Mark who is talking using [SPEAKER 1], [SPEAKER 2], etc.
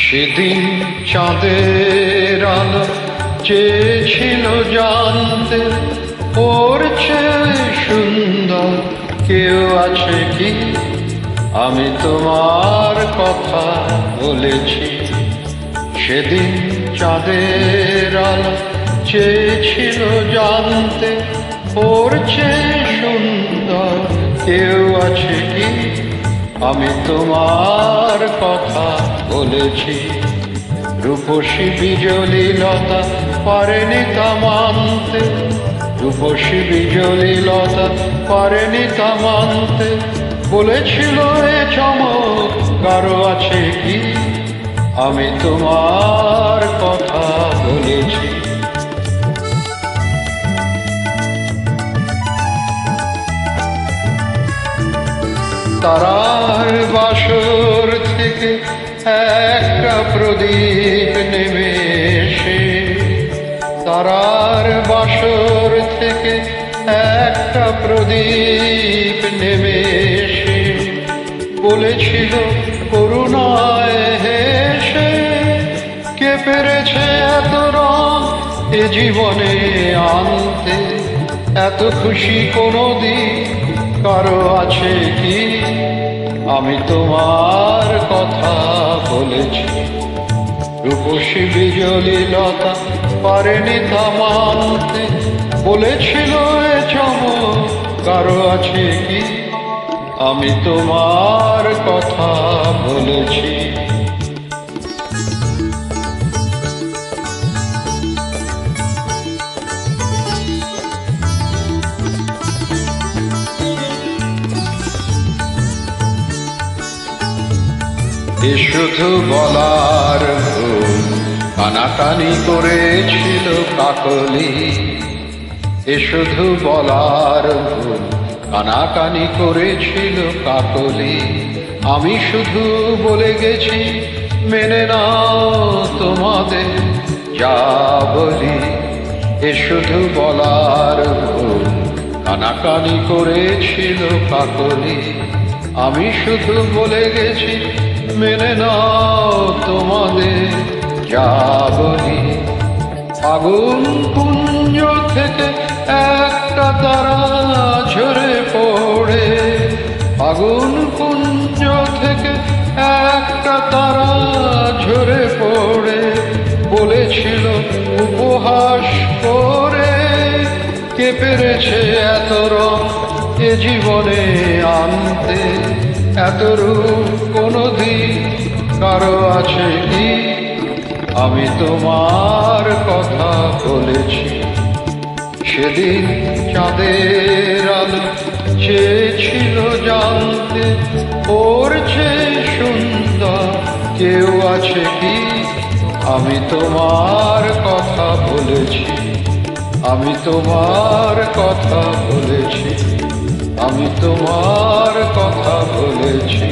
[SPEAKER 1] সেদিন চাঁদের আলো চেয়েছিল জানতে, ওর চেয়ে সুন্দর কেউ আছে কি? আমি তোমার কথা বলেছি। সেদিন চাঁদের আলো চেয়েছিল জানতে, ওর চেয়ে সুন্দর কেউ আছে কি? আমি তোমার কথা বলেছি। রূপসী বিজলি লতা পারেনি তা মানতে, রূপসী বিজলি লতা পারেনি তা মানতে। বলেছিল এ চমক কারো আছে কি? আমি তোমার কথা বলেছি। তারার বাসর থেকে একটা প্রদীপ নেমে এসে, তারার বাসর থেকে একটা প্রদীপ নেমে এসে বলেছিল করুণায় হেসে, কে পেরেছে এত রং এ জীবনে আনতে? এত খুশি কোনোদিন কারো আছে কি? আমি তোমার কথা বলেছি। রূপসী বিজলি লতা পারেনি তা মানতে, বলেছিল এ চমক কারো আছে কি? আমি তোমার কথা বলেছি। এ শুধু বলার ভুল, কানাকানি করেছিল কাকলি। এ শুধু বলার ভুল, কানাকানি করেছিল কাকলি। আমি শুধু বলে গেছি মেনে নাও তোমাদের যা বলি। এ শুধু বলার ভুল, কানাকানি করেছিল কাকলি। আমি শুধু বলে গেছি মেনে নাও তোমাদের যা বলি। আগুন কুঞ্জ থেকে একটা তারা ঝরে পড়ে, আগুন কুঞ্জ থেকে একটা তারা ঝরে পড়ে বলেছিল উপহাস করে, কে পেরেছে এত রং এ জীবনে আনতে? এত রূপ কোনোদিন কারো আছে কি? আমি তোমার কথা বলেছি। সেদিন চাঁদের আলো চেয়েছিল জানতে, ওর চেয়ে সুন্দর কেউ আছে কি? আমি তোমার কথা বলেছি। আমি তোমার কথা বলেছি। আমি তোমার কথা বলেছি।